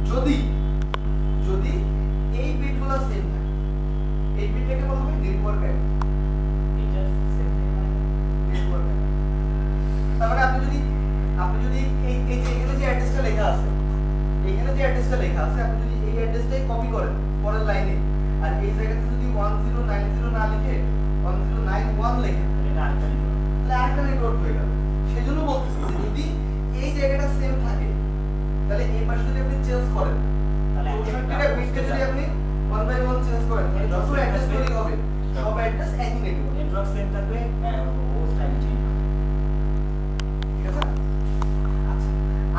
যদি যদি এই বিটগুলো সেম থাকে, এই বিটটাকে বলা হয় নেটওয়ার্ক অ্যাড্রেস। এটা সেম নেটওয়ার্ক অ্যাড্রেস তার মানে আপনি যদি এই যে এখানে যে অ্যাড্রেসটা লেখা আছে, এখানে যে অ্যাড্রেসটা লেখা আছে, আপনি যদি এই অ্যাড্রেসটাই কপি করেন পরের লাইনে, আর এই জায়গাতে যদি 1090 না লিখে 1091 লেখেন, এটা আরেকটা নেটওয়ার্ক, তাহলে আরেকটা নেটওয়ার্ক হয়ে গেল। সেজন্য বলতেছি যে যদি এই জায়গাটা সেম থাকে, তাহলে এই পাশে যদি আপনি চেঞ্জ করেন, তাহলে 64টা বিটকে যদি আপনি 1 বাই 1 চেঞ্জ করেন, তাহলে যত অ্যাড্রেস তৈরি হবে সব অ্যাড্রেস একই নেটওয়ার্ক। নেটওয়ার্ক সেম থাকবে, হোস্ট আইডি চেঞ্জ হবে। ঠিক আছে? আচ্ছা,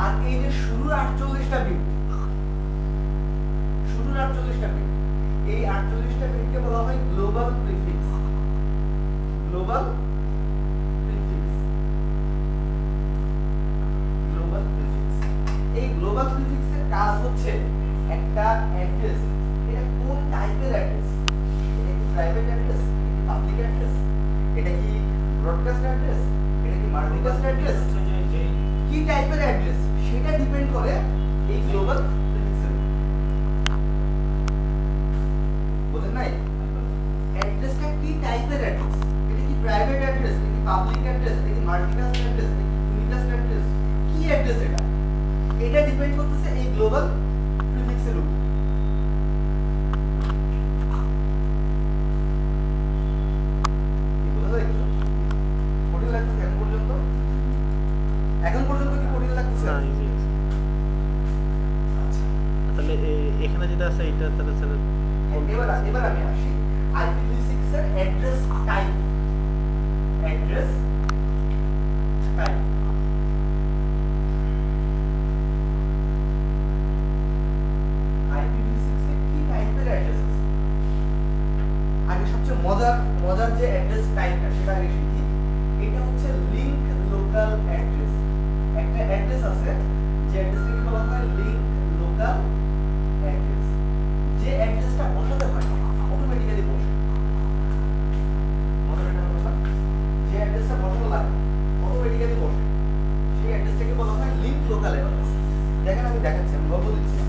আর এই যে শুরুর 48টা বিট, শুরুর 48টা বিট, এই 48টা বিটকে বলা হয় global prefix. Global prefix, global prefix. এই গ্লোবাল প্রিফিক্সের কাজ হচ্ছে একটা অ্যাড্রেস, এটা কোন টাইপের অ্যাড্রেস, এটা কি প্রাইভেট অ্যাড্রেস, এটা কি পাবলিক অ্যাড্রেস, এটা কি ব্রডকাস্ট অ্যাড্রেস, এটা কি মাল্টিকাস্ট অ্যাড্রেস, কি টাইপের অ্যাড্রেস, সেটা ডিপেন্ড করে এই গ্লোবাল প্রিফিক্সের উপর। বুঝেন নাই? অ্যাড্রেসটা কি টাইপের অ্যাড্রেস, এটা কি প্রাইভেট অ্যাড্রেস, এটা কি পাবলিক অ্যাড্রেস, এটা কি মাল্টিকাস্ট অ্যাড্রেস, এটা কি ইউনিকাস্ট অ্যাড্রেস, কি অ্যাড্রেস এটা, এটা ডিপেন্ড করতেছে এই গ্লোবাল প্রিফিক্সের উপর। কি বোঝা যায় কিছু? কঠিন লাগতেছে এখন পর্যন্ত? এখন পর্যন্ত কি কঠিন লাগতেছে? না ইজি আছে। আচ্ছা, তাহলে এখানে যেটা আছে এটা তাহলে স্যার এবার আমি আসি IPv6 এর address type. Address type, IPv6 এ কি টাইপের অ্যাড্রেস আছে? আগে সবচেয়ে মজার যে অ্যাড্রেস টাইপটা সেটা আগে শিখি। এটা হচ্ছে লিংক লোকাল অ্যাড্রেস। একটা অ্যাড্রেস আছে যে অ্যাড্রেসটাকে বলা হয় লিংক লোকাল অ্যাড্রেস। যে অ্যাড্রেসটা বসাতে হয় অটোমেটিক্যালি বসে। মজাটা হলো যে অ্যাড্রেসটা বসানো লাগে অটোমেটিক্যালি বসে, সেই অ্যাড্রেসটাকে বলা হয় লিংক লোকাল অ্যাড্রেস। দেখেন আমি দেখাচ্ছি, আমি গল্প দিচ্ছি না,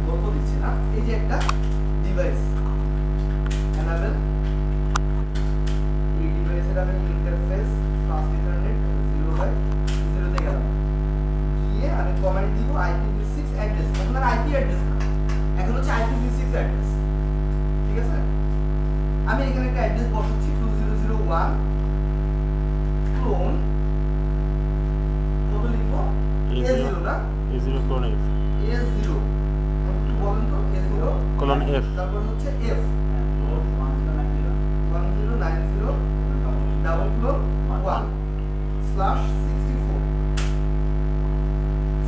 গল্প দিচ্ছি না। এই যে একটা ডিভাইস এনাবেল, এই ডিভাইসের আমি ইন্টারফেস ফাস্ট ইন্টারনেট 0/0 তে গেলাম, গিয়ে আমি কমান্ড দিব IPv6 অ্যাড্রেস। এখন আর আইপি অ্যাড্রেস না, এখন হচ্ছে IPv6 অ্যাড্রেস। ঠিক আছে? আমি এখানে একটা অ্যাড্রেস বসাচ্ছি 2001 ক্লোন, কত লিখবো? A0 না, A0 colon F A0, একটু বলেন তো A0 colon F তারপর হচ্ছে F 1090 1090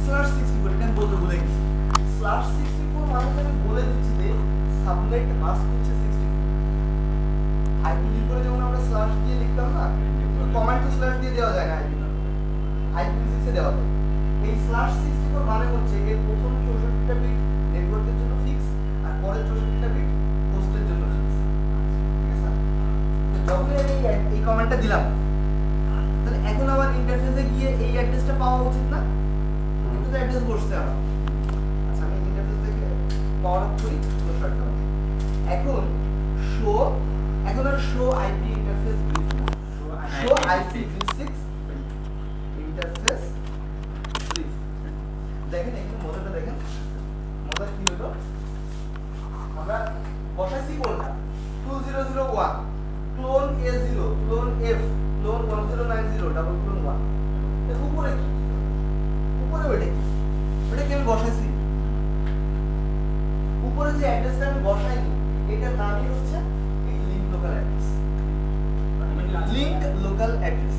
/64 এটা আমি বলতে ভুলে গেছি। /64 মানে আমি বলে দিচ্ছি যে সাবনেট মাস্ক হচ্ছে 64। IPv করে যেমন আমরা স্ল্যাশ দিয়ে লিখতাম না, কমান্ড তো স্ল্যাশ দিয়ে দেওয়া যায় না, IPv6 এ দেওয়া যায়। এই /64 মানে হচ্ছে এর প্রথম 64টা বিট নেটওয়ার্কের জন্য ফিক্স, আর পরের 64টা বিট হোস্টের জন্য ফিক্স। ঠিক আছে? তো যখন আমি এই কমান্ডটা দিলাম, তাহলে এখন আবার ইন্টারফেসে গিয়ে এই অ্যাড্রেসটা পাওয়া উচিত না? কিন্তু তো অ্যাড্রেস বসছে আমার। আচ্ছা, আমি ইন্টারফেস থেকে পাওয়ার অফ করি, পুরো শাটডাউন। এখন আর শো আইপি ইন্টারফেস ব্রিফ না, শো IPv6 ইন্টারফেস ব্রিফ। দেখেন এখানে মজাটা দেখেন, মজা কি হলো, আমরা বসাইছি কোনটা 2001 clone A0 clone F clone 1090 double clone 1। এর উপরে কি, উপরে ওইটা কি, ওটা কি আমি বসাইছি? উপরে যে অ্যাড্রেসটা আমি বসাইনি এটার নামই হচ্ছে এই link local address. Link local address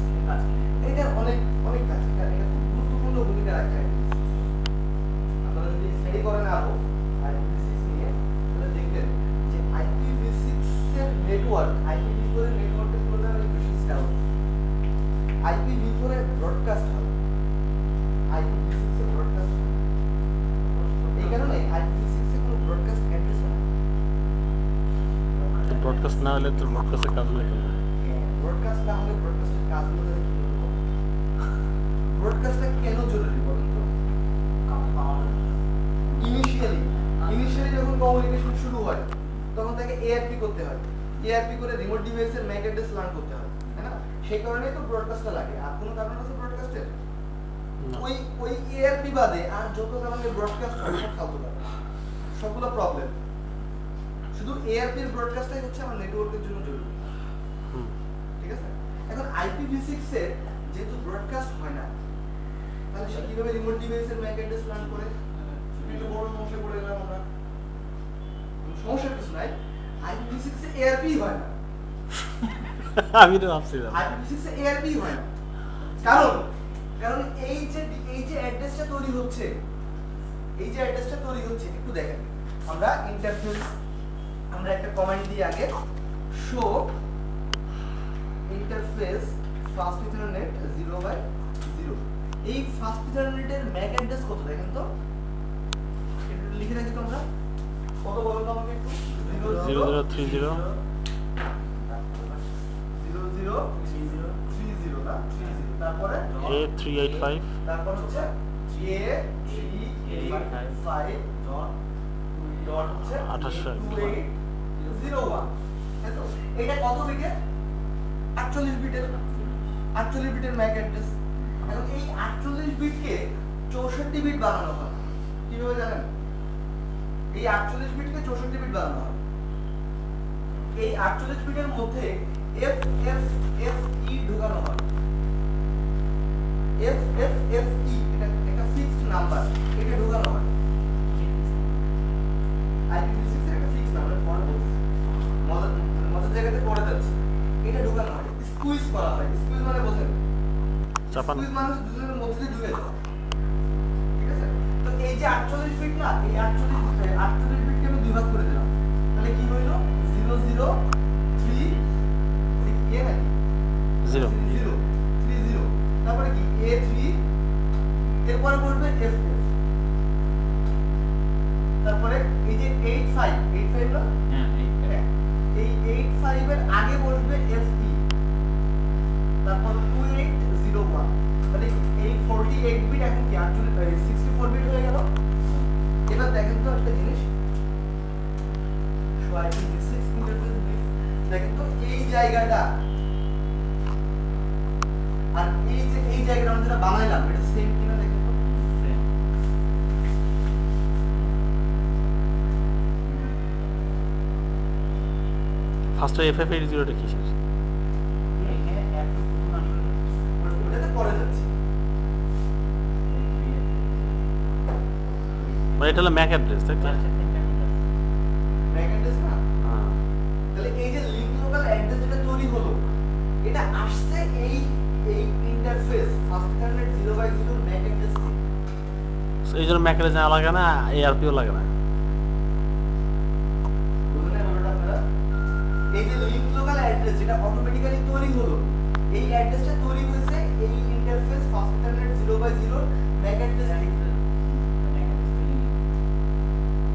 এটা অনেক অনেক কাজ, এটা খুব গুরুত্বপূর্ণ ভূমিকা রাখে। আপনারা যদি স্টাডি করেন আরো IPv6 নিয়ে, তাহলে দেখবেন যে IPv6 এর নেটওয়ার্ক IPv4 এর নেটওয়ার্কের তুলনায় অনেক বেশি স্টাবল। IPv4 এর ব্রডকাস্ট হয়, IPv6 এর ব্রডকাস্ট হয়। এই কারণে IPv6 এর কোনো ব্রডকাস্ট অ্যাড্রেস হয় না। তো ব্রডকাস্ট না হলে তো ব্রডকাস্টের কাজগুলো কেমন? ব্রডকাস্ট না হলে ব্রডকাস্টের কাজগুলো কি হবে? ব্রডকাস্টটা কেন জরুরি বলুন তো? কাউকে পাওয়া যায় না। ইনিশিয়ালি যখন কমিউনিকেশন শুরু হয় তখন তাকে এআরপি করতে হয়, এআরপি করে রিমোট ডিভাইসের ম্যাক অ্যাড্রেস লার্ন করতে হয়, তাই না? সেই কারণেই তো ব্রডকাস্টটা লাগে। আর কোনো কারণ আছে ব্রডকাস্টের? না। ওই এআরপি বাদে আর যত কারণে ব্রডকাস্ট হয় সব ফালতু কারণ, সবগুলো প্রবলেম। শুধু এআরপি এর ব্রডকাস্টটাই হচ্ছে আমার নেটওয়ার্কের জন্য জরুরি, হুম। ঠিক আছে? এখন IPv6 এর যেহেতু ব্রডকাস্ট হয় না, তাহলে সে কিভাবে রিমোট ডিভাইসের ম্যাক অ্যাড্রেস লার্ন করে? একটু বড় সমস্যা পড়ে গেলাম আমরা। সমস্যার কিছু নাই, IPv6 এ এআরপি হয় না, আমি তো ভাবছিলাম IPv6 এ এআরপি হয় না। কারণ এই যে অ্যাড্রেসটা তৈরি হচ্ছে, একটু দেখেন। আমরা ইন্টারফেস, আমরা একটা কমান্ড দিই আগে, শো ইন্টারফেস ফাস্ট ইথারনেট 0/0। এই ফাস্ট ইথারনেটের ম্যাক অ্যাড্রেস কত দেখেন তো, একটু লিখে রাখি তোমরা। কত বলো তো আমাকে একটু? 0030 0030 না 30, তারপরে A385 তারপর হচ্ছে A385 ডট হচ্ছে 2801। তাই তো? এটা কত বিটের? 48 বিটের ম্যাক অ্যাড্রেস। এখন এই 48 বিটকে 64 বিট বানানো হয়। কিভাবে জানেন? এই 48 বিটকে 64 বিট বানানো হয়। এই 48 বিটের মধ্যে FFFE ঢোকানো হয়। FFFE এটা একটা ফিক্সড নাম্বার, এটা ঢোকানো হয়। IPv6 এর একটা ফিক্সড নাম্বার, পরে বলছি, মজার জায়গাতে পড়ে যাচ্ছে। এটা ঢোকানো হয়, স্কুইজ করা হয়। স্কুইজ মানে বোঝেন? চাপানো। স্কুইজ মানে দুজনের মধ্যে দিয়ে ঢুকে যাওয়া, ঠিক আছে? তো এই যে 48 বিট না, এই 48 বিটকে আমি দুই ভাগ করে দিলাম, তাহলে কি হইলো? 003 এ নাকি 0 030, তারপরে কি A3, এরপরে বলবে FF, তারপরে এই যে 85 না, হ্যাঁ, এই 85 এর আগে বসবে FE, তারপর 2801। তাহলে এই 48 বিট এখন কি 64 বিট হয়ে গেল। এবার দেখেন তো একটা জিনিস, সো IPv6 ইন্টারফেস দেখেন তো, এই জায়গাটা আর এই জায়গাটা আমরা যেটা বানাইলাম এটা সেম কিনা দেখেন তো। ফার্স্ট FF80 টা কিসের? ওটাতে পরে যাচ্ছে। মানে এটা হলো ম্যাক অ্যাড্রেস, তাই তো? ম্যাক অ্যাড্রেস না, হ্যাঁ। তাহলে এই যে লিংক লোকাল অ্যাড্রেস যেটা তৈরি হলো, এটা আসছে এই interface fast ethernet 0/0 Mac address থেকে। So, এই জন্য ম্যাক অ্যাড্রেস লাগে না, ARPও লাগে না। বুঝলেন ব্যাপারটা আপনারা? এই যে লিংক লোকাল অ্যাড্রেস যেটা অটোমেটিক্যালি তৈরি হলো, এই অ্যাড্রেসটা তৈরি হয়েছে এই interface fast ethernet 0/0 Mac address থেকে।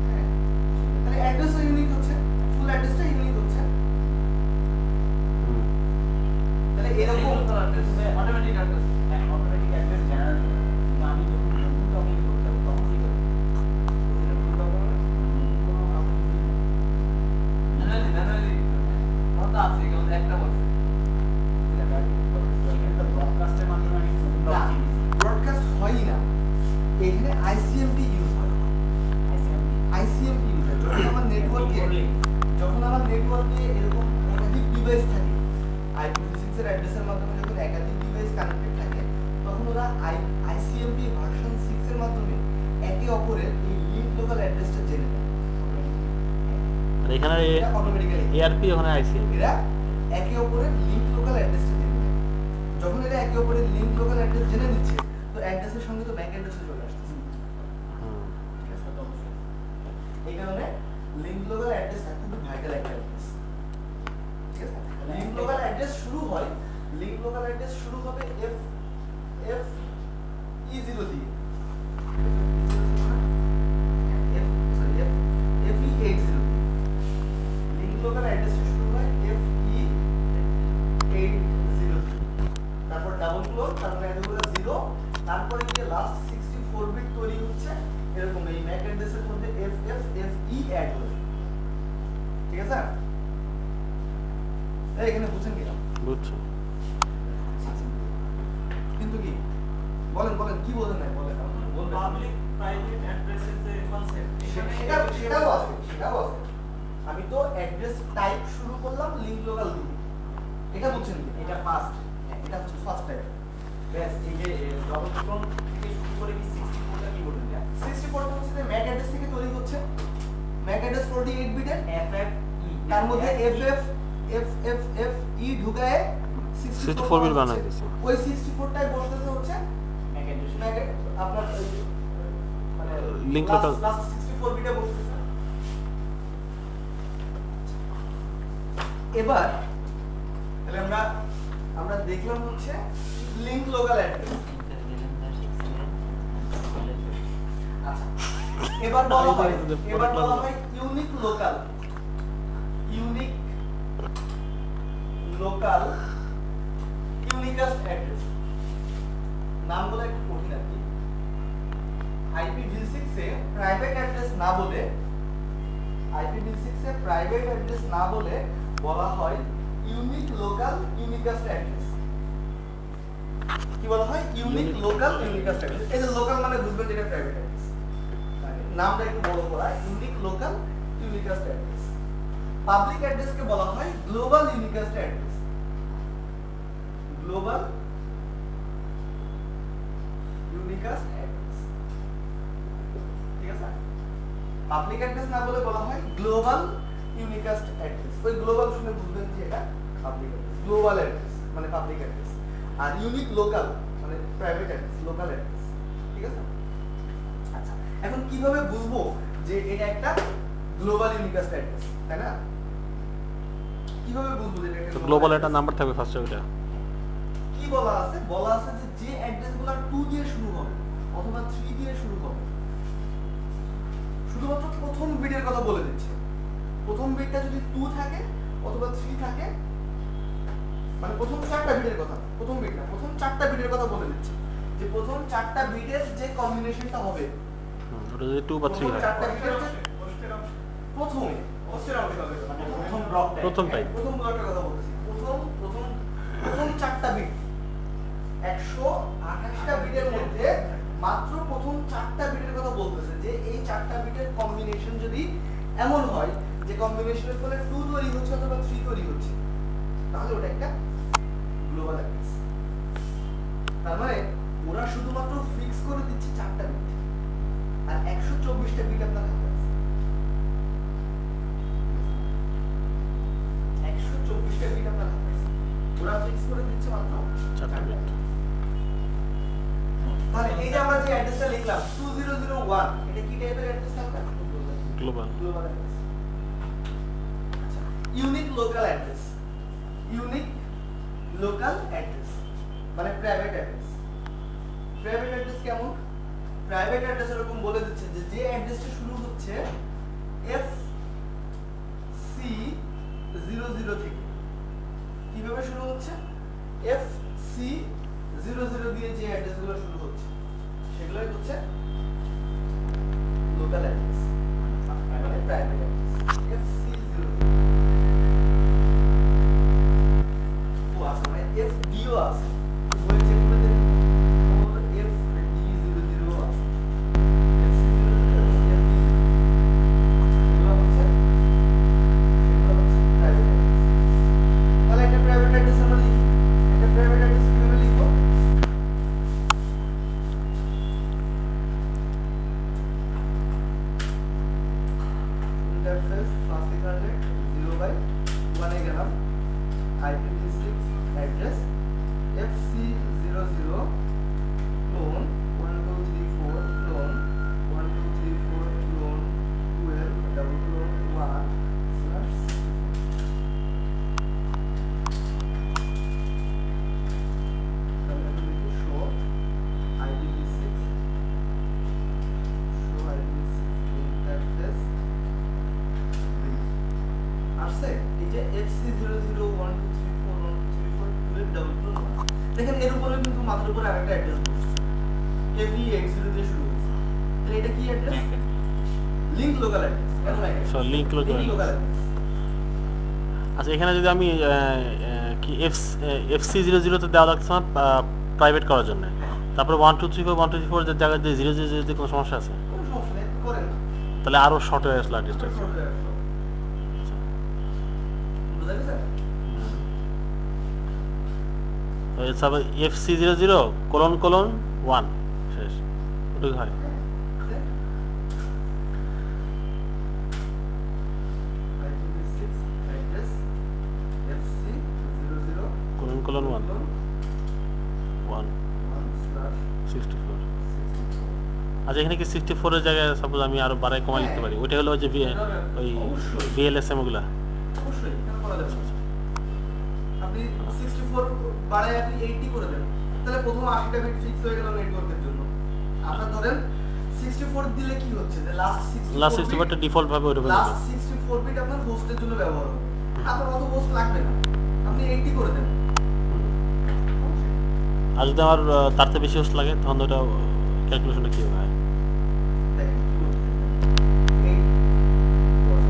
হ্যাঁ, তাহলে অ্যাড্রেসও ইউনিক হচ্ছে, ফুল অ্যাড্রেসটা ইউনিক হচ্ছে। হুম। তাহলে এরকম অটোমেটিক অ্যাড্রেস জেনারেল। আমি যখন নতুন টপিক করতে যাব তখন কি করব? জেনারেলি কত আছে কেউ একটা বলছে। এটা ব্রডকাস্টের মাধ্যমে আমি নতুন না, টপিক চিনি। ব্রডকাস্ট হয়ই না, এখানে ICMP ইউজ হয়। ICMP ইউজ হয় যখন আমার নেটওয়ার্কে এরকম একাধিক ডিভাইস থাকে, IPv6 এর অ্যাড্রেসের মাধ্যমে যখন একাধিক ডিভাইস কানেক্টেড থাকে, তখন ওরা ICMP ভার্সন 6 এর মাধ্যমে একে অপরের এই লিংক লোকাল অ্যাড্রেসটা জেনে নেয়। আর এখানে এটা অটোমেটিক্যালি ARP, ওখানে ICM। এরা একে অপরের লিংক লোকাল অ্যাড্রেসটা জেনে নেয়। যখন এরা একে অপরের লিংক লোকাল অ্যাড্রেস জেনে নিচ্ছে, তো অ্যাড্রেসের সঙ্গে তো ব্যাক অ্যাড্রেসও চলে আসছে। হুম। ঠিক আছে, তো অবশ্যই এই কারণে লিংক লোকাল অ্যাড্রেসটা খুব ভাইটাল একটা অ্যাড্রেস। ঠিক আছে, লিংক লোকাল অ্যাড্রেস শুরু হবে FE0 দিয়ে, FE80 দিয়ে। লিংক লোকাল অ্যাড্রেসটা শুরু হয় FE80 দিয়ে, তারপর ডাবল ক্লোন, তারপরে এতগুলো 0, আছে? এই এখানে বুঝছেন কিনা? বুঝছো কিন্তু কি বলেন বলেন কি বোঝেন নাই বলেন বলবেন। পাবলিক প্রাইভেট অ্যাড্রেসের যে কনসেপ্ট সেটাও আছে সেটাও আছে। আমি তো অ্যাড্রেস টাইপ শুরু করলাম লিংক লোকাল দিয়ে, এটা বুঝছেন কি? এটা ফার্স্ট। এটা হচ্ছে ফার্স্ট টাইপ। ব্যাস এই যে ডবল ফ্রম থেকে শুরু করে কি 64টা কি বলুন না 64 টা হচ্ছে যে ম্যাক অ্যাড্রেস থেকে তৈরি হচ্ছে, ম্যাক অ্যাড্রেস 48 বিটের, FFE তার মধ্যে FFFE ঢুকায়ে 64 বিট বানাই দিছে। ওই 64 টাই বসতেছে হচ্ছে ম্যাক অ্যাড্রেস ম্যাক আপনার ওই মানে Link লাস্ট local- 64 বিটে বসতেছে। এবার তাহলে আমরা দেখলাম হচ্ছে লিংক লোকাল অ্যাড্রেস। আচ্ছা এবার বলা হয় ইউনিক লোকাল ইউনিকাস্ট অ্যাড্রেস। নামগুলো একটু কঠিন আর কি। IPv6 এ প্রাইভেট অ্যাড্রেস না বলে বলা হয় ইউনিক লোকাল ইউনিকাস্ট অ্যাড্রেস। কি বলা হয়? Unique local unicast address. এই যে লোকাল মানে বুঝবেন যেটা প্রাইভেট অ্যাড্রেস, নামটা একটু বড় করা, unique local unicast address. Public অ্যাড্রেসকে বলা হয় global unicast address. Global unicast address, ঠিক আছে? পাবলিক অ্যাড্রেস না বলে বলা হয় গ্লোবাল ইউনিকাস্ট অ্যাড্রেস। ওই গ্লোবাল শুনে বুঝবেন যে এটা পাবলিক অ্যাড্রেস। গ্লোবাল অ্যাড্রেস মানে পাবলিক অ্যাড্রেস, আর ইউনিক লোকাল মানে প্রাইভেট অ্যাড্রেস, লোকাল অ্যাড্রেস, ঠিক আছে? আচ্ছা এখন কিভাবে বুঝবো যে এটা একটা গ্লোবাল ইউনিকাস্ট অ্যাড্রেস, তাই না? কিভাবে বুঝবো যে এটা একটা গ্লোবাল একটা নাম্বার থাকবে ফার্স্টে ওইটা। কি বলা আছে? বলা আছে যে অ্যাড্রেসগুলো 2 দিয়ে শুরু হবে অথবা 3 দিয়ে শুরু হবে। শুধুমাত্র প্রথম বিটের কথা বলে দিচ্ছে। প্রথম বিটটা যদি 2 থাকে অথবা 3 থাকে, মানে প্রথম 4টা বিটের কথা, প্রথম বিট না, প্রথম 4টা বিটের কথা বলে দিচ্ছে যে প্রথম 4টা বিটের যে কম্বিনেশনটা হবে, ওটা যদি 2 বা 3 হয় 4টা বিটের যে প্রথমে মানে প্রথম ব্লকটা প্রথম টাইপ। প্রথম ব্লকটার কথা বলছি। প্রথম 4টা বিট 128টা বিটের মধ্যে মাত্র প্রথম 4টা বিটের কথা বলতেছে যে এই 4টা বিটের কম্বিনেশন যদি এমন হয় যে কম্বিনেশনের ফলে 2 তৈরি হচ্ছে অথবা 3 তৈরি হচ্ছে, তাহলে ওটা একটা গ্লোবাল অ্যাড্রেস। তার মানে ওরা শুধুমাত্র ফিক্স করে দিচ্ছে 4টা বিট, আর 124টা বিট আপনার হাতে আছে। 124টা বিট আপনার হাতে আছে, ওরা ফিক্স করে দিচ্ছে মাত্র 4টা বিট। তাহলে এই যে আমরা যে অ্যাড্রেসটা লিখলাম 2001, এটা কি টাইপের অ্যাড্রেস থাকবে? গ্লোবাল। Global address. আচ্ছা unique local address, unique local address মানে প্রাইভেট অ্যাড্রেস। প্রাইভেট অ্যাড্রেস কেমন? প্রাইভেট অ্যাড্রেস এরকম বলে দিচ্ছে যে যে অ্যাড্রেসটা শুরু হচ্ছে FC00 থেকে। কিভাবে শুরু হচ্ছে? FC00 দিয়ে যে অ্যাড্রেসগুলো শুরু হচ্ছে সেগুলোই হচ্ছে লোকাল অ্যাড্রেস মানে প্রাইভেট অ্যাড্রেস। FC00 ও আছে মানে FDও আছে, বই চেক করে দেখুন FD00 আছে, FC00 FD এগুলো হচ্ছে প্রাইভেট অ্যাড্রেস। তাহলে একটা প্রাইভেট অ্যাড্রেস আমরা লিখি। একটা প্রাইভেট অ্যাড্রেস কিভাবে লিখবো? ইন্টারফেস ফার্স্ট লিখালে 0/1 এ গেলাম, IPv6 address FC00 clone 1234 clone 1234 clone 12 double clone 1 slash তাহলে আমি লিখি শো IPv6 ইন্টারফেস আসছে। এই যে FC0012341234 দেখেন এর উপরে কিন্তু মাথার উপরে আরেকটা অ্যাড্রেস বসছে KV80 দিয়ে শুরু হয়েছে। তাহলে এটা কি অ্যাড্রেস? Link local address. কেন লাগে? So, link local local address। Address. আচ্ছা এখানে যদি আমি কি FC 00 তে দেওয়া লাগছে না প্রাইভেট করার জন্য, তারপরে 1 2 3 4 যে জায়গায় যে 0 0 0 কোনো সমস্যা আছে? কোনো সমস্যা নেই, করেন। তাহলে আরো শর্ট হয়ে আসলো অ্যাড্রেসটা। বুঝা গেছে? সব FC 00::1 শেষ, ওটাই হয়। IPv6 address FC ::1 1 64। আচ্ছা এখানে কি 64 এর জায়গায় সাপোজ আমি আরো বাড়ায় কমায় লিখতে পারি? ওইটা হলো ওই যে ওই VLSM ওগুলা। অবশ্যই, কেন করা যাবে না? আপনি 64 বাড়ায় আপনি 80 করে দেন, তাহলে প্রথম 80টা বিট ফিক্স হয়ে গেল নেটওয়ার্কের জন্য। আপনার ধরেন 64 দিলে কি হচ্ছে যে লাস্ট 64 টা ডিফল্ট ভাবে ওটা বলে লাস্ট 64 বিট আপনার হোস্টের জন্য ব্যবহার হবে। আপনার অত হোস্ট লাগবে না, আপনি 80 করে দেন। আর যদি আমার তার থেকে বেশি হোস্ট লাগে তখন ওটা ক্যালকুলেশনটা কি হয়? দেখেন কি বলতে এই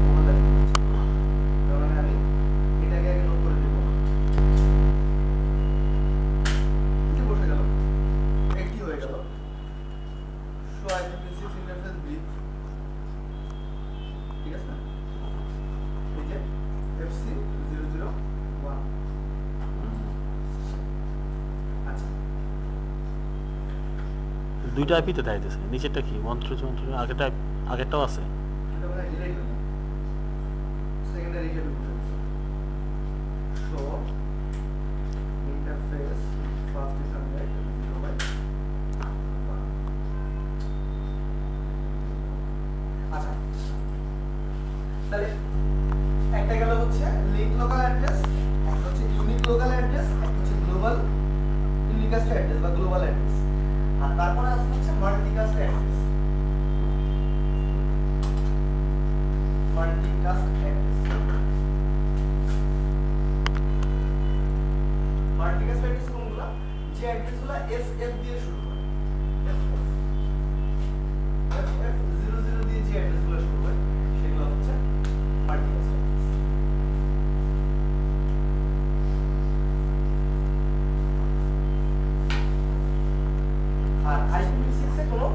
ওভারল্যাপ করছে, তার মানে আমি এটাকে আগে নোট করে দেব। কি বসে গেল, 80 হয়ে গেল। শো IPv6 ইন্টারফেস ব্রিফ, ঠিক আছে? এই যে FC 001। আচ্ছা, দুইটা আইপি তে দেখাইতেছে, নিচেরটা কি 132 আগেরটাও আছে? এটা মানে ডিলিট হলো, সেকেন্ডারি হিসেবে বসে গেছে। Show interface first is 0/1। আচ্ছা, তাহলে একটা গেল হচ্ছে লিংক লোকাল অ্যাড্রেস, একটা হচ্ছে ইউনিক লোকাল অ্যাড্রেস, একটা হচ্ছে গ্লোবাল ইউনিকাস্ট অ্যাড্রেস বা গ্লোবাল অ্যাড্রেস, আর তারপরে আছে হচ্ছে multicast address. Multicast address, multicast address কোনগুলো? যে অ্যাড্রেসগুলো FF দিয়ে শুরু হয়, FF 00 দিয়ে যে অ্যাড্রেসগুলো শুরু হয় সেগুলো হচ্ছে মাল্টিকাস্ট অ্যাড্রেস। আর IPv6 এ কোনো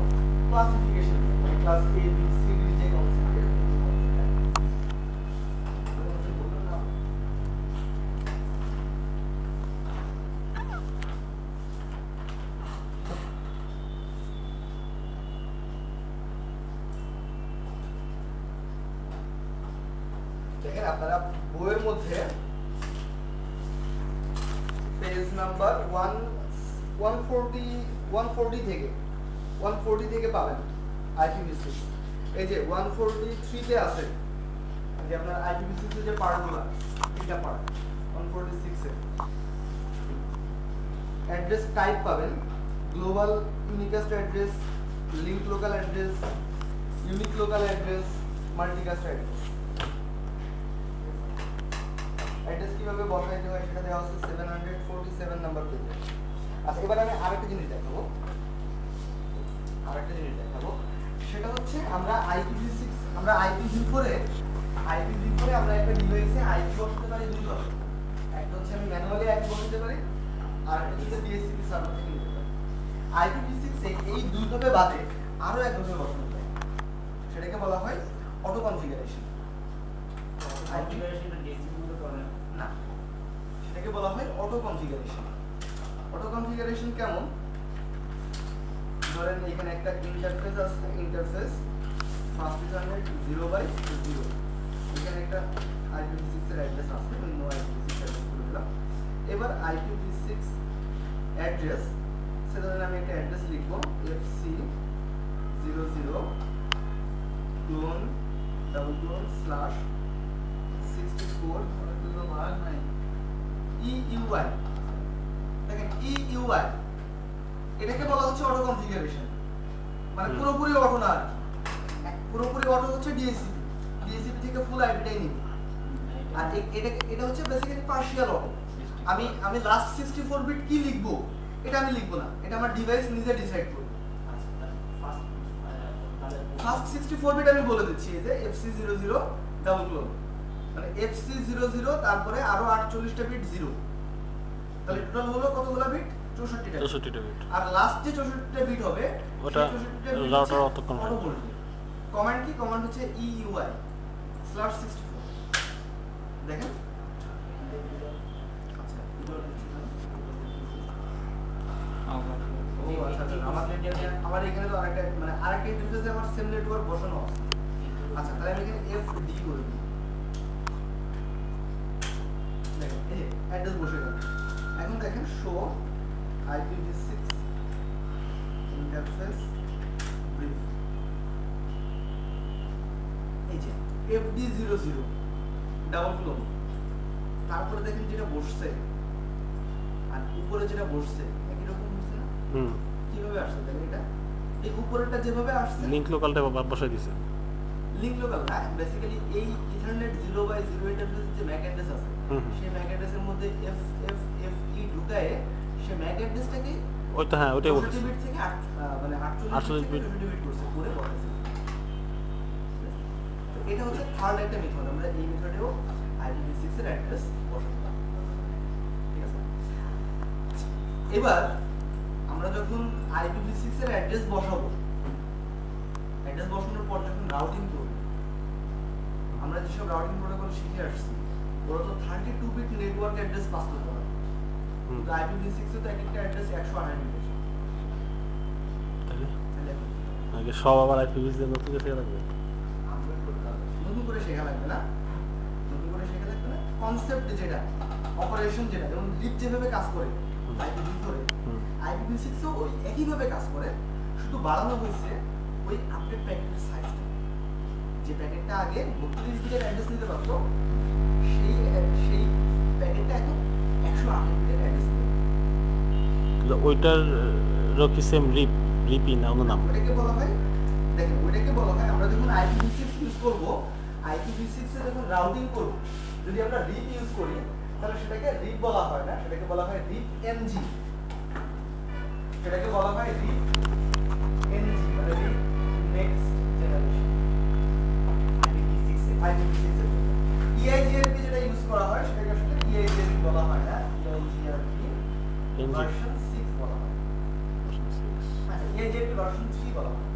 ক্লাসিফিকেশন নেই, মানে class A B C D যে কনসেপ্ট এরকম কোনো কনসেপ্ট নেই। দেখেন আপনারা বইয়ের মধ্যে পেজ নাম্বার 140 থেকে 140 থেকে পাবেন IPv6। এই যে 143 তে আছে, এই যে আপনার IPv6 এর যে পার্টগুলো, এটা পার্ট 146 এ অ্যাড্রেস টাইপ পাবেন global unicast address, link local address, unique local address, multicast address. Address কিভাবে বসাইতে হয় সেটা দেওয়া আছে 747 নাম্বার পেজে। আচ্ছা, এবার আমি আরেকটা জিনিস দেখাবো, সেটা হচ্ছে আমরা IPv6 আমরা IPv4 এ আমরা একটা ডিভাইসে আইপি বসাতে পারি দুইভাবে। একটা হচ্ছে আমি ম্যানুয়ালি আইপি বসাতে পারি, আর একটা হচ্ছে DHCP সার্ভার থেকে নিতে পারি। IPv6 এ এই দুইভাবে বাদে আরো একভাবে বসানো যায়, সেটাকে বলা হয় অটো কনফিগারেশন। না, সেটাকে বলা হয় অটো কনফিগারেশন। অটো কনফিগারেশন কেমন? ধরেন এখানে একটা ইন্টারফেস আছে, ইন্টারফেস ফার্স্ট ইজ 0/0, এখানে একটা IPv6 এর অ্যাড্রেস আছে, আমি নো IPv6 অ্যাড্রেস করে দিলাম। এবার IPv6 অ্যাড্রেস, সেটা আমি একটা অ্যাড্রেস লিখব FC 00 clone /64 EUI। দেখেন EUI, এটাকে বলা হচ্ছে অটো কনফিগারেশন, মানে পুরোপুরি অটো না, পুরোপুরি অটো হচ্ছে DHCP থেকে ফুল আইপিটাই নিবে। আর এটা হচ্ছে বেসিক্যালি পার্শিয়াল অটো। আমি লাস্ট 64 বিট কি লিখবো এটা আমি লিখবো না, এটা আমার ডিভাইস নিজে ডিসাইড করবে। ফার্স্ট 64 বিট আমি বলে দিচ্ছি, এই যে FC 00 ডাবল ক্লোন, মানে FC00 তারপরে আরো 48টা বিট 0, তাহলে টোটাল হলো কতগুলো বিট? 64টা। 64টা বিট। আর লাস্ট যে 64টা বিট হবে ওটা রাউটার অতক্ষণ হয়। কমান্ড কি? কমান্ড হচ্ছে EUI/64 দেখেন। আচ্ছা আমার এখানে তো আরেকটা মানে আরেকটা ইন্টারফেসে আমার সেম নেটওয়ার্ক বসানো আছে। আচ্ছা তাহলে আমি এখানে FD করে দিই। দেখেন এই অ্যাড্রেস বসে গেল। এখন দেখেন শো IPv6 ইন্টারফেস ব্রিফ, এই যে FD00 ডাবল ক্লোন, তারপরে দেখেন যেটা বসছে আর উপরে যেটা বসছে একই রকম হচ্ছে না? কিভাবে আসছে দেখেন, এটা এই উপরেরটা যেভাবে আসছে লিংক লোকালটা বসাই দিছে। লিংক লোকাল না, বেসিক্যালি এই ইথারনেট 0/0 ইন্টারফেসের যে ম্যাক অ্যাড্রেস আছে সেই ম্যাক অ্যাড্রেসের মধ্যে FFFE ঢুকায়ে সে ম্যাক অ্যাড্রেসটাকে ওই তো হ্যাঁ ওইটাই 64 বলছি। বিট থেকে মানে 48 বিট থেকে 64 বিট করছে করে বসাইছে। তো এটা হচ্ছে থার্ড একটা মেথড, আমরা এই মেথডেও IPv6 এর অ্যাড্রেস বসাবো। ঠিক আছে, এবার আমরা যখন IPv6 এর অ্যাড্রেস বসাবো, অ্যাড্রেস বসানোর পর যখন রাউটিং করব, আমরা যেসব রাউটিং প্রোটোকল শিখে আসছি ওরা তো 32 বিট নেটওয়ার্ক অ্যাড্রেস পাস করতে হয়, কিন্তু IPv6 এ তো একটা অ্যাড্রেস 128 বিট। তাহলে আগে সব আবার IPv6 এর নতুন করে রাখবে। নতুন করে শেখা লাগবে না, নতুন করে শেখা লাগবে না। কনসেপ্ট যেটা, অপারেশন যেটা, যেমন লিপ যেভাবে কাজ করে IPv4 এ, IPv6 এও ওই একইভাবে কাজ করে, শুধু বাড়ানো হয়েছে ওই আপডেট প্যাকেটের সাইজটা। যে প্যাকেটটা আগে 32 বিটের অ্যাড্রেস নিতে পারতো সেই প্যাকেটটা এখন 128 বিটের অ্যাড্রেস নিতে পারে। ওইটার রকি সেম রিপি না অন্য নাম? ওটাকে বলা হয়, দেখেন ওইটাকে বলা হয়, আমরা যখন IPv6 ইউজ করব, IPv6 এ যখন রাউটিং করব, যদি আমরা রিপ ইউজ করি তাহলে সেটাকে রিপ বলা হয় না, সেটাকে বলা হয় রিপ এনজি। সেটাকে বলা হয় রিপ এনজি, মানে রিপ নেক্সট জেনারেশন IPv6 এর। EIGRP যেটা ইউজ করা হয় সেটাকে আসলে EIGRP বলা হয় না, EIGRP ভার্সন 6 বলা হয়। EIGRP ভার্সন 3 বলা হয়।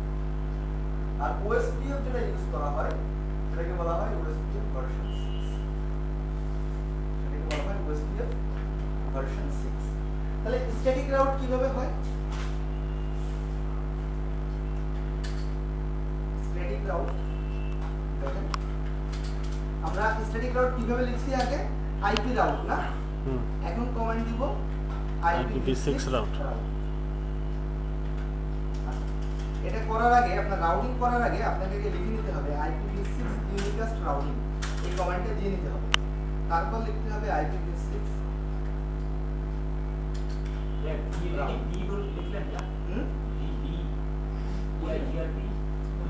আর OSPF যেটা ইউজ করা হয় সেটাকে বলা হয় OSPF ভার্সন 6, সেটাকে বলা হয় OSPF ভার্সন 6। তাহলে স্ট্যাটিক রাউট কিভাবে হয়? স্ট্যাটিক রাউট দেখেন, আমরা স্ট্যাটিক রাউট কিভাবে লিখছি আগে? আইপি রাউট না, এখন কমান্ড দিব IPv6 রাউট। এটা করার আগে, আপনার রাউটিং করার আগে আপনাকে লিখে নিতে হবে IPv6 ইউনিকাস্ট রাউটিং, এই কমান্ডটা দিয়ে নিতে হবে। তারপর লিখতে হবে IPv6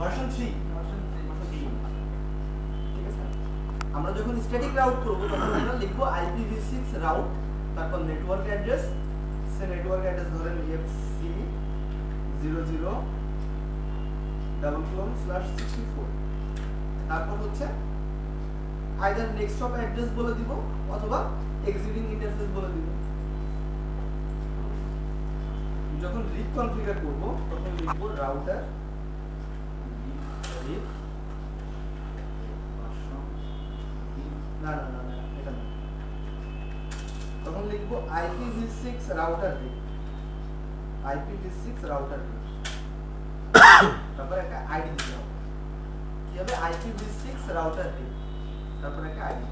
ভার্সন 3। ঠিক আছে, আমরা যখন স্ট্যাটিক রাউট করব তখন আমরা লিখব IPv6 রাউট, তারপর নেটওয়ার্ক অ্যাড্রেস, সে নেটওয়ার্ক অ্যাড্রেস ধরেন FC00:/64, তারপর হচ্ছে আইদার নেক্সট অফ অ্যাড্রেস বলে দিব অথবা এক্সিস্টিং ইন্টারফেস বলে দিব। যখন রিপ কনফিগার করব তখন লিখব রাউটার রিপ, না না না এটা না, তখন লিখব IPv6 রাউটার রিপ, IPv6 রাউটার রিপ, তারপর একটা আইডি দিতে হবে। কি হবে? IPv6 রাউটার রিপ, তারপর একটা আইডি।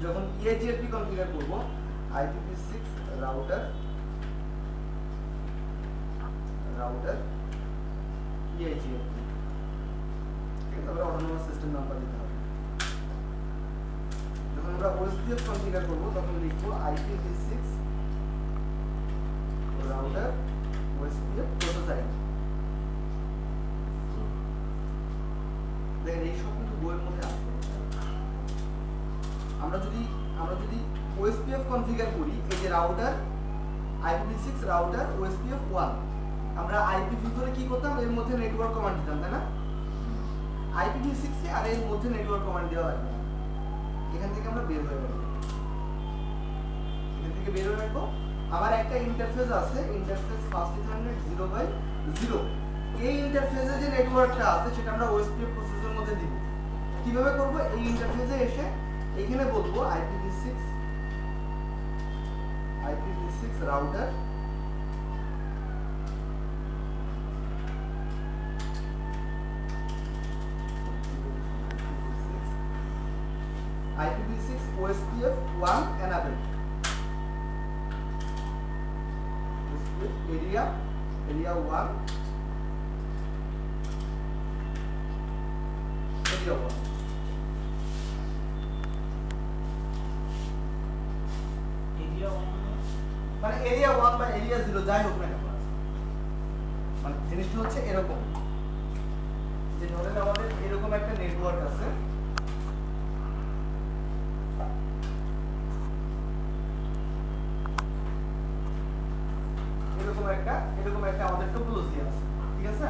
যখন EIGRP কনফিগার করব IPv6 রাউটার EIGRP, তারপরে অটোনোমাস সিস্টেম নাম্বার দিতে হবে। যখন আমরা OSPF কনফিগার করব তখন লিখব IPv6 router OSPF process ID. দেখেন এই সব কিন্তু বইয়ের মধ্যে আছে। আমরা যদি OSPF কনফিগার করি, এই যে রাউটার IPv6 রাউটার OSPF 1, আমরা IPv4 এ কি করতাম? এর মধ্যে নেটওয়ার্ক কমান্ড দিতাম, তাই না? IPv6 এ আর এর মধ্যে নেটওয়ার্ক কমান্ড দেওয়া লাগবে না। এখান থেকে আমরা বের হয়ে আসবো, এখান থেকে বের হয়ে আসবো। আমার একটা ইন্টারফেস আছে, ইন্টারফেস ফার্স্ট ইথারনেট 0/0। এই ইন্টারফেসে যে নেটওয়ার্কটা আছে সেটা আমরা ওএসপিএফ প্রসেসরের মধ্যে দিব। কিভাবে করব? এই ইন্টারফেসে এসে এখানে বলবো IPv6 router IPv6 OSPF 1 enable OSPF area 1 area 1 মানে এরিয়া 1 বা এরিয়া 0 যাই হোক না কেন, মানে জিনিসটা হচ্ছে এরকম যে ধরেন আমাদের এরকম একটা নেটওয়ার্ক আছে, এরকম একটা আমাদের টপোলজি আছে, ঠিক আছে?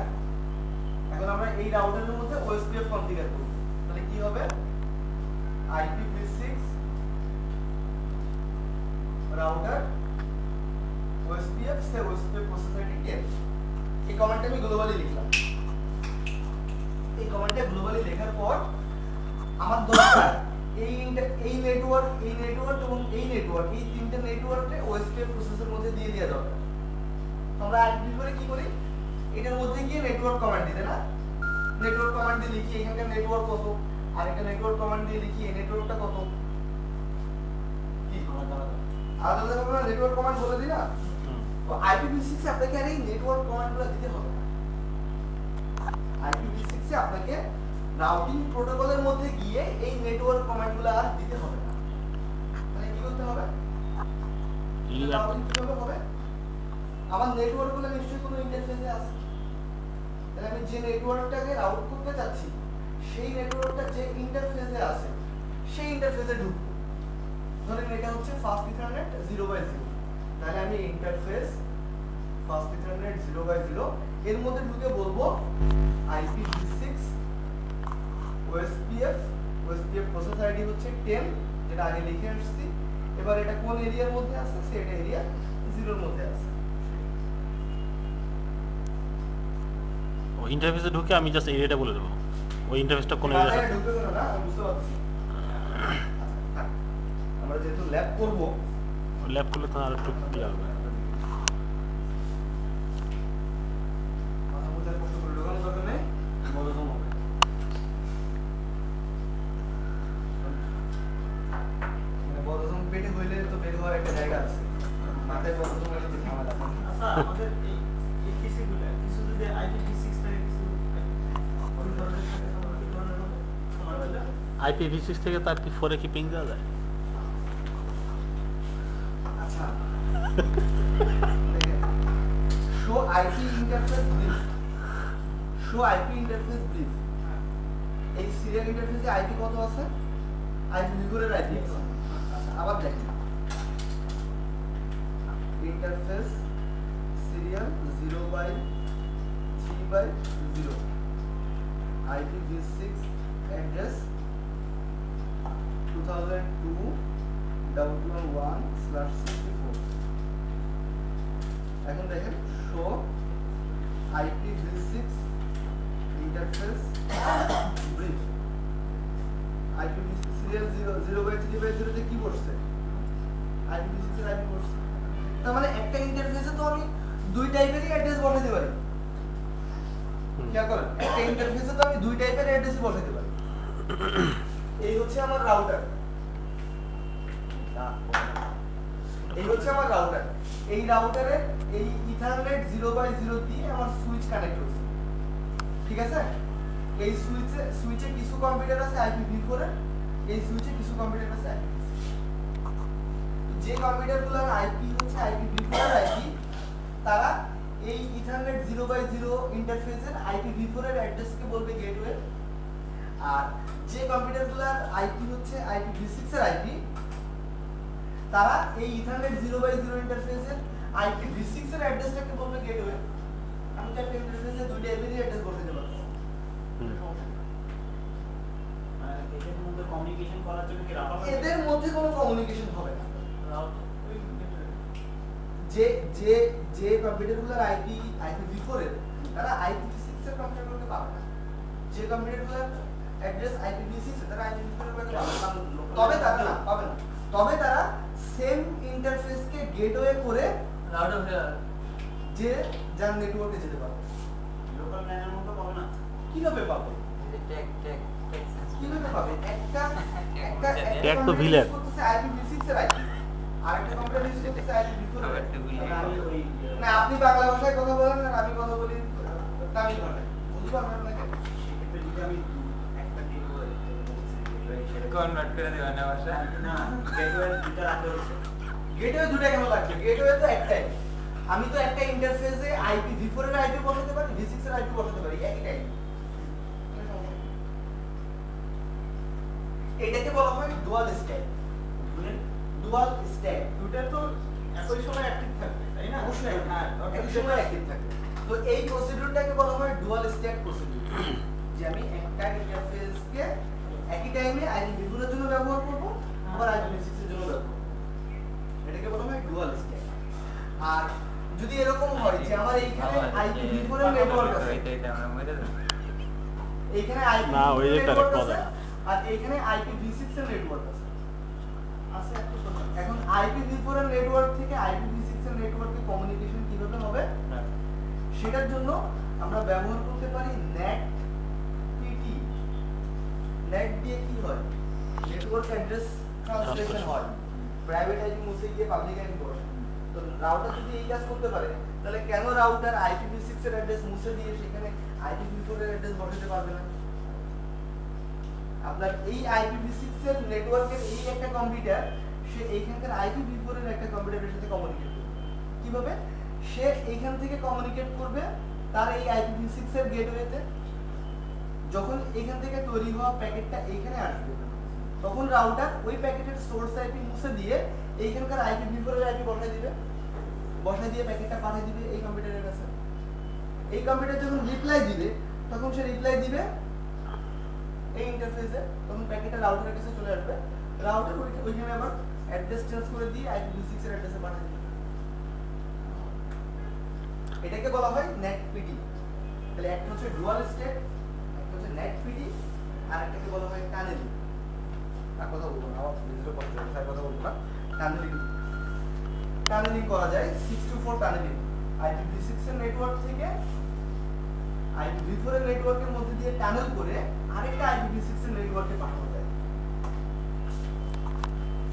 এখন আমরা এই রাউটারের মধ্যে OSPF কনফিগার করব। তাহলে কি হবে? IPv6 রাউটার OSPF সে OSPF প্রসেস আইডি 10। এই কমান্ডটা আমি গ্লোবালি লিখলাম। এই কমান্ডটা গ্লোবালি লেখার পর আমার দরকার এই নেটওয়ার্ক এবং এই তিনটে নেটওয়ার্কে OSPF প্রসেসের মধ্যে দিয়ে দেওয়া দরকার। আমরা আইডি করে কি করি? এটার মধ্যে গিয়ে নেটওয়ার্ক কমান্ড দিতে না, নেটওয়ার্ক কমান্ড দিয়ে লিখি এখানকার নেটওয়ার্ক কত, আর একটা নেটওয়ার্ক কমান্ড দিয়ে লিখি এই নেটওয়ার্কটা কত। কি আলাদা আলাদা নেটওয়ার্ক কমান্ড বলে দিই না? তো IPv6 এ আপনাকে আর এই নেটওয়ার্ক কমান্ডগুলো দিতে হবে না। IPv6 এ আপনাকে রাউটিং প্রোটোকলের মধ্যে গিয়ে এই নেটওয়ার্ক কমান্ডগুলো আর দিতে হবে না। তাহলে কি করতে হবে? রাউটিং কিভাবে হবে? আমার নেটওয়ার্কগুলো নিশ্চয়ই কোনো ইন্টারফেসে আছে। তাহলে আমি যে নেটওয়ার্কটাকে রাউট করতে চাচ্ছি সেই নেটওয়ার্কটা যে ইন্টারফেসে আছে সেই ইন্টারফেসে ঢুকবো। ধরেন এটা হচ্ছে ফাস্ট ইথারনেট 0/0। তাহলে আমি ইন্টারফেস ফাস্ট ইথারনেট 0/0 এর মধ্যে ঢুকে বলবো IPv6 OSPF প্রসেস আইডি হচ্ছে 10, যেটা আগে লিখে আসছি। এবার এটা কোন এরিয়ার মধ্যে আছে? সেটা এরিয়া 0 এর মধ্যে আছে। ও ইন্টারফেসে ঢুকে আমি জাস্ট এরিয়াটা বলে দেবো, ওই ইন্টারফেসটা কোন এরিয়া আছে। ঢুকবে না, আমি বুঝতে পারছি। আমরা যেহেতু ল্যাব করব, ল্যাব করলে তো আর একটু ক্লিয়ার হবে। মাথা মুখে কষ্ট করে ঢোকানোর দরকার নেই, বড়জম হবে। মানে বড়জম পেটে হইলে তো বের হওয়ার একটা জায়গা আছে, মাথায় বড়জম হলে তো ঝামেলা। আচ্ছা, আমাদের এই কেসগুলো কিছু যদি IPv6 থেকে কিছু ওই ধরনের থাকে তখন কি ধরনের হবে? সময়টা IPv6 থেকে তো IP4 এ কি পিং দেওয়া যায়? আচ্ছা, দেখেন, শো আইপি ইন্টারফেস ব্রিফ। এই সিরিয়াল ইন্টারফেসে আইপি কত আছে? IPv4 এর আইপি আছে। আচ্ছা, আবার দেখেন, ইন্টারফেস সিরিয়াল 0/3/0 IPv6 অ্যাড্রেস 2002.1/64। এখন দেখেন show IPv6 interface brief. IPv6 serial 0/3/0 তে কি বসছে? IPv6 এর আইপি বসছে। তার মানে একটা ইন্টারফেসে তো আমি দুই টাইপেরই অ্যাড্রেস বসাতে পারি। খেয়াল করেন, একটা ইন্টারফেসে তো আমি দুই টাইপের অ্যাড্রেস বসাতে পারি। এই হচ্ছে আমার রাউটার, এই রাউটারে এই ইথারনেট 0/0 দিয়ে আমার সুইচ কানেক্ট হচ্ছে, ঠিক আছে? এই সুইচে কিছু কম্পিউটার আছে IPv4 এর, এই সুইচে কিছু কম্পিউটার আছে IPv6। যে কম্পিউটারগুলোর আইপি হচ্ছে IPv4 এর আইপি, তারা এই ইথারনেট 0/0 ইন্টারফেসের IPv4 এর অ্যাড্রেসকে বলবে গেটওয়ে। আর যে কম্পিউটারগুলোর আইপি হচ্ছে IPv6 এর আইপি, তারা এই ইথারনেট 0/0 ইন্টারফেসের IPv6 এর অ্যাড্রেসটাকে বলবে গেটওয়ে। আমি তো একটা ইন্টারফেসে দুইটা আইপির অ্যাড্রেস বসাতে পারবো। এদের মধ্যে কমিউনিকেশন করার জন্য কি রাউটার এদের মধ্যে কোনো কমিউনিকেশন হবে না। রাউটার ওই যে যে যে কম্পিউটারগুলোর IPv4 এর তারা IPv6 এর কম্পিউটারগুলোকে পাবে না। যে কম্পিউটারগুলোর অ্যাড্রেস IPv6 এর তারা IPv4 এর পাবে না। তবে তারা না পাবে না। তবে তারা সেম ইন্টারফেসকে গেটওয়ে করে রাউটার যে যার নেটওয়ার্কে যেতে পারবে। লোকাল ল্যানের মতো পাবে না। কিভাবে পাবে? কিভাবে পাবে? একটা Tag তো VLAN করতেছে IPv6 এর IP, আরেকটা কম্পিউটার ইউজ করতেছে IPv4 এর IP। আমি ওই না আপনি বাংলা ভাষায় কথা বলেন আর আমি কথা বলি তামিল ভাষায়, বুঝতে পারবেন না কেন? সেক্ষেত্রে যদি আমি একটা গেটওয়ে কনভার্ট করে দেবেন না ভাষা না গেটওয়ে দুটো রাখতে হচ্ছে। গেটওয়ে দুটো কেন লাগবে? গেটওয়ে তো একটাই। আমি তো একটা ইন্টারফেসে IPv4 এর IP বসাতে পারি, v6 এর IP বসাতে পারি, একই টাইম। এটাকে বলা হয় ডুয়াল স্ট্যাক। ডুয়াল স্ট্যাক দুটো তো একই সময় অ্যাক্টিভ থাকবে তাই না? অবশ্যই হ্যাঁ একই সময় অ্যাক্টিভ থাকে। তো এই প্রসিডিউরটাকে বলা হয় ডুয়াল স্ট্যাক প্রসিডিউর, যে আমি একটা ইন্টারফেসকে একই টাইমে IPv4 এর জন্য ব্যবহার করব, আবার IPv6 এর জন্য ব্যবহার করব। এটাকে বলা হয় ডুয়াল স্ট্যাক। আর যদি এরকম হয় যে আমার এইখানে IPv4 এর নেটওয়ার্ক আছে, এটা আমরা মরে যাব এইখানে না, IPv4 ওই এর যে নেটওয়ার্ক correct আছে কথা। আর এইখানে IPv6 এর নেটওয়ার্ক আছে। আছে একটা কথা। এখন IPv4 এর নেটওয়ার্ক থেকে IPv6 এর নেটওয়ার্কে কমিউনিকেশন কিভাবে হবে সেটার জন্য আমরা ব্যবহার করতে পারি NAT PT। NAT দিয়ে কি হয়? নেটওয়ার্ক অ্যাড্রেস ট্রান্সলেশন হয়, প্রাইভেট আইপি মুছে গিয়ে পাবলিক আইপি বসে। তো রাউটার যদি এই কাজ করতে পারে তাহলে কেন রাউটার IPv6 এর অ্যাড্রেস মুছে দিয়ে সেখানে IPv4 এর অ্যাড্রেস বসাতে পারবে না? আপনার এই IPv6 এর নেটওয়ার্কের এই একটা কম্পিউটার সে এইখানকার IPv4 এর একটা কম্পিউটারের সাথে কমিউনিকেট করবে। কিভাবে? সে এইখান থেকে কমিউনিকেট করবে তার এই IPv6 এর গেটওয়েতে। যখন এইখান থেকে তৈরি হওয়া প্যাকেটটা এইখানে আসবে তখন রাউটার ওই প্যাকেটের সোর্স আইপি মুছে দিয়ে এইখানকার IPv4 এর আইপি বসায় দিবে, বসায় দিয়ে প্যাকেটটা পাঠিয়ে দিবে এই কম্পিউটারের কাছে। এই কম্পিউটার যখন রিপ্লাই দিবে তখন সে রিপ্লাই দিবে এই ইন্টারফেসে, তখন প্যাকেটটা রাউটারের কাছে চলে আসবে। রাউটার ওইখানে আবার অ্যাড্রেস চেঞ্জ করে দিয়ে IPv6 এর অ্যাড্রেসে পাঠিয়ে দিবে। এটাকে বলা হয় NAT-PD। তাহলে একটা হচ্ছে ডুয়াল স্ট্যাক, একটা হচ্ছে NAT-PD, আর একটাকে বলা হয় টানেলিং। আর কথা বলবো না, আমার ভিডিও করতে হবে, তাই কথা বলবো না। টানেলিং, টানেলিং করা যায় 6 to 4 টানেলিং। IPv6 এর নেটওয়ার্ক থেকে IPv4 এর নেটওয়ার্কের মধ্যে দিয়ে টানেল করে আরেকটা IPv6 এর নেটওয়ার্কে পাঠানো যায়।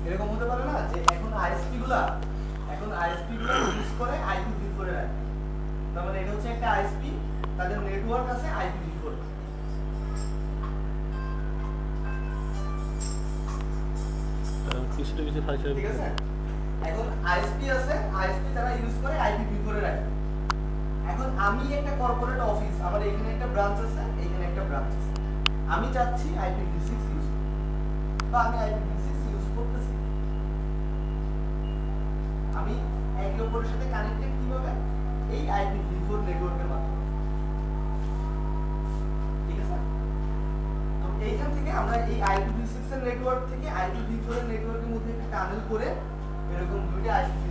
এরকম হতে পারে না যে এখন ISP গুলা ইউজ করে IPv4 এর আইপি। তার মানে এটা হচ্ছে একটা ISP, তাদের নেটওয়ার্ক আছে IPv4। কিছু তো কিছু ফাইল ঠিক আছে? এখন ISP আছে, ISP তারা ইউজ করে IPv4 এর আইপি। এখন আমি একটা কর্পোরেট অফিস, আমার এখানে একটা ব্রাঞ্চ আছে, এখানে একটা ব্রাঞ্চ আছে। আমি চাচ্ছি IPv6 ইউজ করতে, বা আমি IPv6 ইউজ করতেছি। আমি একে অপরের সাথে কানেক্টেড কিভাবে? এই IPv4 নেটওয়ার্কের মাধ্যমে। ঠিক আছে? তো এইখান থেকে আমরা এই IPv6 এর নেটওয়ার্ক থেকে IPv4 এর নেটওয়ার্কের মধ্যে একটা টানেল করে এরকম দুইটা IPv6